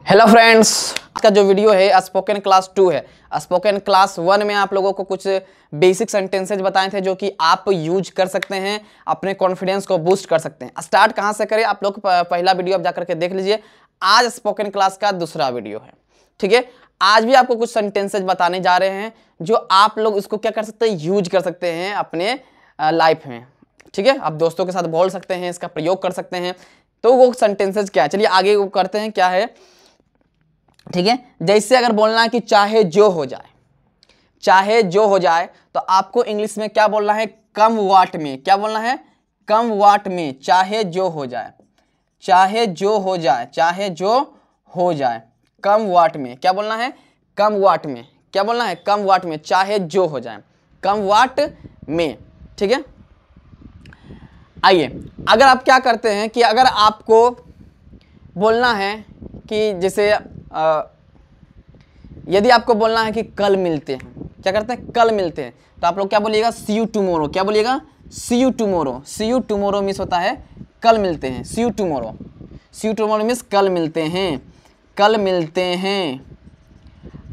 Hello friends, आज का जो वीडियो है स्पोकन क्लास 2 है। स्पोकन क्लास 1 में आप लोगों को कुछ बेसिक सेंटेंसेज बताए थे जो कि आप यूज कर सकते हैं, अपने कॉन्फिडेंस को बूस्ट कर सकते हैं। स्टार्ट कहाँ से करें, आप लोग पहला वीडियो आप जा करके देख लीजिए। आज स्पोकन क्लास का दूसरा वीडियो है, ठीक है। आज भी आपको कुछ सेंटेंसेज बताने जा रहे हैं जो आप लोग इसको क्या कर सकते हैं, यूज कर सकते हैं अपने लाइफ में, ठीक है। आप दोस्तों के साथ बोल सकते हैं, इसका प्रयोग कर सकते हैं। तो वो सेंटेंसेज क्या है, चलिए आगे वो करते हैं। क्या है, ठीक है। जैसे अगर बोलना है कि चाहे जो हो जाए, चाहे जो हो जाए, तो आपको इंग्लिश में क्या बोलना है, कम व्हाट में। क्या बोलना है, कम व्हाट में। चाहे जो हो जाए, चाहे जो हो जाए, चाहे जो हो जाए, कम व्हाट में। क्या बोलना है, कम व्हाट में। क्या बोलना है, कम व्हाट में, चाहे जो हो जाए, कम व्हाट में, ठीक है। आइए, अगर आप क्या करते हैं कि अगर आपको बोलना है कि जैसे यदि आपको बोलना है कि कल मिलते हैं, क्या करते हैं, कल मिलते हैं, तो आप लोग क्या बोलिएगा, सी यू टुमारो। क्या बोलिएगा, see you tomorrow. See you tomorrow means होता है कल मिलते हैं। See you tomorrow, see you tomorrow means कल मिलते हैं, कल मिलते हैं।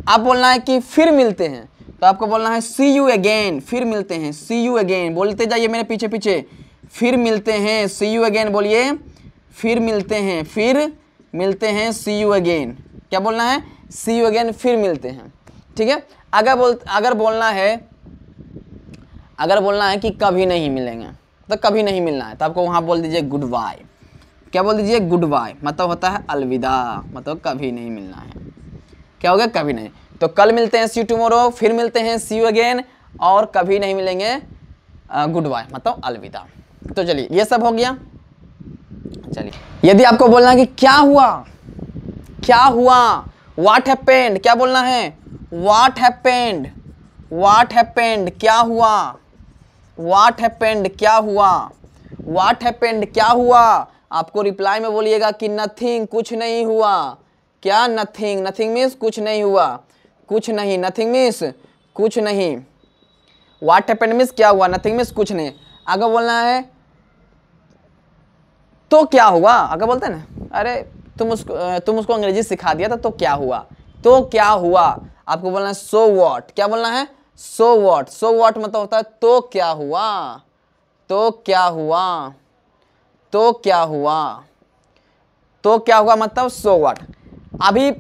आप बोलना है कि फिर मिलते हैं, तो आपको बोलना है सी यू अगेन। फिर मिलते हैं, सी यू अगेन। बोलते जाइए मेरे पीछे पीछे, फिर मिलते हैं, सी यू अगेन बोलिए। फिर मिलते हैं, फिर मिलते हैं, सी यू अगेन। क्या बोलना है, सी यू अगेन, फिर मिलते हैं, ठीक है। अगर बोलना है कि कभी नहीं मिलेंगे, तो कभी नहीं मिलना है, तो आपको वहां बोल दीजिए गुड बाय। क्या बोल दीजिए, गुड बाय, मतलब होता है अलविदा, मतलब कभी नहीं मिलना है। क्या हो गया, कभी नहीं। तो कल मिलते हैं सी यू टुमारो, फिर मिलते हैं सी यू अगेन, और कभी नहीं मिलेंगे गुड बाय, मतलब अलविदा। तो चलिए ये सब हो गया। चलिए, यदि आपको बोलना है कि क्या हुआ, क्या हुआ, व्हाट हैपेंड। क्या बोलना है, व्हाट हैपेंड, व्हाट हैपेंड, क्या हुआ, व्हाट हैपेंड, क्या हुआ, व्हाट हैपेंड, क्या हुआ। आपको रिप्लाई में बोलिएगा कि नथिंग, कुछ नहीं हुआ। क्या, नथिंग, नथिंग मीन्स कुछ नहीं हुआ, कुछ नहीं। नथिंग मीन्स कुछ नहीं। व्हाट हैपेंड मीन्स क्या हुआ, नथिंग मीन्स कुछ नहीं। अगर बोलना है तो क्या हुआ, अगर बोलते हैं ना, अरे तुम उसको अंग्रेजी सिखा दिया था, तो क्या हुआ, तो क्या हुआ, आपको बोलना है सो व्हाट। क्या बोलना है, सो व्हाट। सो व्हाट मतलब होता है तो क्या हुआ, तो क्या हुआ, तो क्या हुआ, तो क्या हुआ, मतलब सो व्हाट। अभी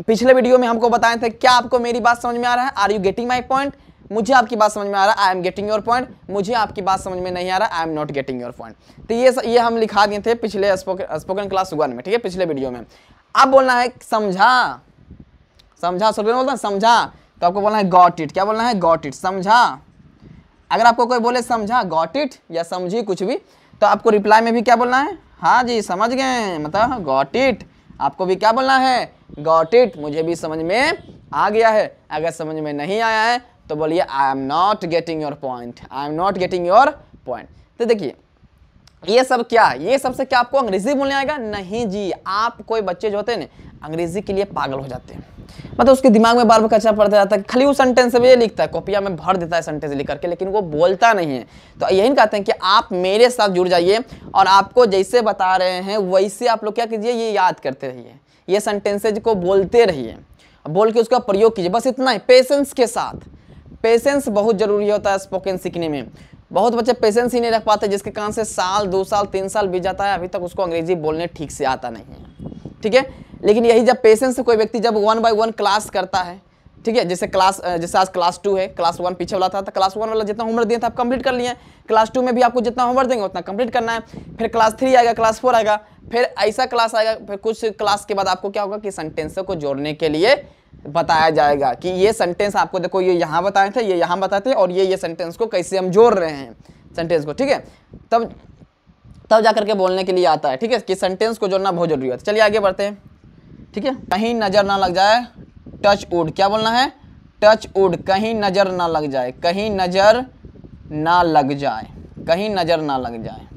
पिछले वीडियो में हमको बताए थे, क्या आपको मेरी बात समझ में आ रहा है, are you getting my point. मुझे आपकी बात समझ में आ रहा है, I am getting your point. मुझे आपकी बात समझ में नहीं आ रहा, I am not getting your point. तो ये हम लिखा दिए थे पिछले स्पोकन क्लास 1 में, ठीक है, पिछले वीडियो में। अब बोलना है समझा, समझा, सब बोलते हैं समझा, तो आपको बोलना है गॉट इट। क्या बोलना है, गॉट इट, समझा। अगर आपको कोई बोले समझा, गॉट इट, या समझी कुछ भी, तो आपको रिप्लाई में भी क्या बोलना है, हाँ जी समझ गए, मतलब गॉट इट। आपको भी क्या बोलना है, गॉट इट, मुझे भी समझ में आ गया है। अगर समझ में नहीं आया है तो बोलिए आई am not getting your point, I am not getting your point. तो देखिए ये सब क्या है, ये सबसे क्या आपको अंग्रेजी बोलने आएगा, नहीं जी। आप कोई बच्चे जो होते हैं ना, अंग्रेजी के लिए पागल हो जाते हैं, मतलब उसके दिमाग में बार बार कचरा पड़ता रहता है, खाली वो सेंटेंस ये लिखता है, कॉपिया में भर देता है सेंटेंस लिख करके, लेकिन वो बोलता नहीं है। तो यही कहते हैं कि आप मेरे साथ जुड़ जाइए, और आपको जैसे बता रहे हैं वैसे आप लोग क्या कीजिए, ये याद करते रहिए, ये सेंटेंसेज को बोलते रहिए, बोल के उसका प्रयोग कीजिए, बस इतना ही, पेशेंस के साथ। पेशेंस बहुत जरूरी होता है स्पोकन सीखने में। बहुत बच्चे पेशेंस ही नहीं रख पाते, जिसके कारण से साल 2 साल 3 साल बीत जाता है, अभी तक उसको अंग्रेजी बोलने ठीक से आता नहीं है, ठीक है। लेकिन यही जब पेशेंस से कोई व्यक्ति जब 1 बाय 1 क्लास करता है, ठीक है, जैसे आज क्लास 2 है, क्लास 1 पीछे वाला था, तो क्लास 1 वाला जितना होमवर्क दिया था आप कंप्लीट कर लिए, क्लास 2 में भी आपको जितना होमवर्क देंगे उतना कंप्लीट करना है। फिर क्लास 3 आएगा, क्लास 4 आएगा, फिर ऐसा क्लास आएगा, फिर कुछ क्लास के बाद आपको क्या होगा कि सेंटेंसों को जोड़ने के लिए बताया जाएगा कि ये सेंटेंस आपको देखो, ये यहाँ बताए थे, ये यहाँ बताए थे, और ये सेंटेंस को कैसे हम जोड़ रहे हैं सेंटेंस को, ठीक है। तब जाकर के बोलने के लिए आता है, ठीक है, कि सेंटेंस को जोड़ना बहुत जरूरी होता है। चलिए आगे बढ़ते हैं, ठीक है। कहीं नजर ना लग जाए, टच वुड। क्या बोलना है, टच वुड, कहीं नजर ना लग जाए, कहीं नजर ना लग जाए, कहीं नजर ना लग जाए,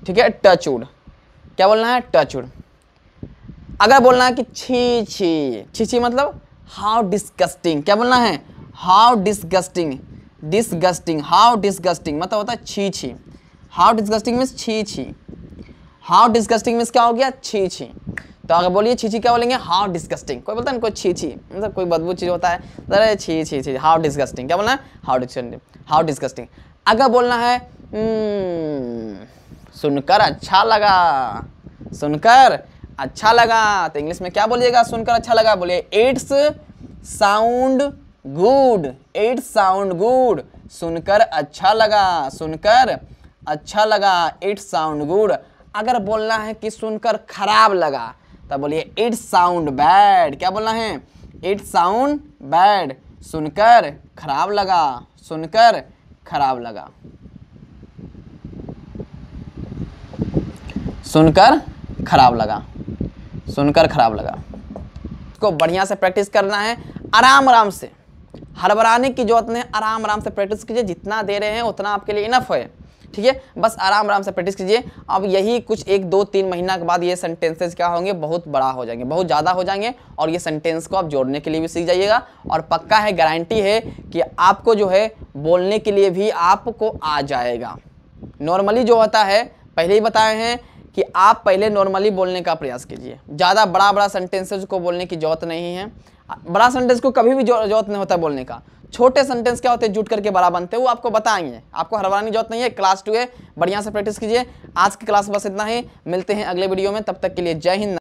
ठीक है, टच वुड। क्या बोलना है, टच वुड। अगर बोलना है कि छी छी, छी छी मतलब हाउ डिस्गस्टिंग। क्या बोलना है, how disgusting, disgusting, how disgusting मतलब होता है छी छी। हाउ डिस्गस्टिंग मीन्स छी छी, हाउ डिस्गस्टिंग मीन्स क्या हो गया, छी छी। तो अगर बोलिए छी छी क्या बोलेंगे, हाउ डिस्गस्टिंग। कोई बोलता है ना कोई छी छी, मतलब कोई बदबू चीज होता है, अरे छी छी छी, हाउ डिस्गस्टिंग। क्या बोलना है, हाउ डिस्गस्टिंग, हाउ डिस्गस्टिंग। अगर बोलना है सुनकर अच्छा लगा, सुनकर अच्छा लगा, तो इंग्लिश में क्या बोलिएगा, सुनकर अच्छा लगा बोलिए it's sound good, it's sound good. सुनकर अच्छा लगा, सुनकर अच्छा लगा, इट्स साउंड गुड। अगर बोलना है कि सुनकर खराब लगा, तब बोलिए इट्स साउंड बैड। क्या बोलना है, इट्स साउंड बैड। सुनकर खराब लगा, सुनकर खराब लगा, सुनकर खराब लगा, सुनकर खराब लगा। इसको बढ़िया से प्रैक्टिस करना है, आराम आराम से, हड़बड़ाने की जरूरत नहीं, आराम आराम से प्रैक्टिस कीजिए। जितना दे रहे हैं उतना आपके लिए इनफ है, ठीक है। बस आराम आराम से प्रैक्टिस कीजिए। अब यही कुछ 1 2 3 महीना के बाद ये सेंटेंसेस क्या होंगे, बहुत बड़ा हो जाएंगे, बहुत ज़्यादा हो जाएंगे। और ये सेंटेंस को आप जोड़ने के लिए भी सीख जाइएगा। और पक्का है, गारंटी है कि आपको जो है बोलने के लिए भी आपको आ जाएगा। नॉर्मली जो होता है, पहले ही बताए हैं कि आप पहले नॉर्मली बोलने का प्रयास कीजिए। ज़्यादा बड़ा बड़ा सेंटेंसेस को बोलने की जरूरत नहीं है। बड़ा सेंटेंस को कभी भी जरूरत नहीं होता बोलने का। छोटे सेंटेंस क्या होते हैं, जुट करके बड़ा बनते हैं, वो आपको बताएंगे। आपको हड़बड़ाने की जरूरत नहीं है, क्लास 2 है, बढ़िया से प्रैक्टिस कीजिए। आज की क्लास बस इतना ही, मिलते हैं अगले वीडियो में, तब तक के लिए जय हिंद।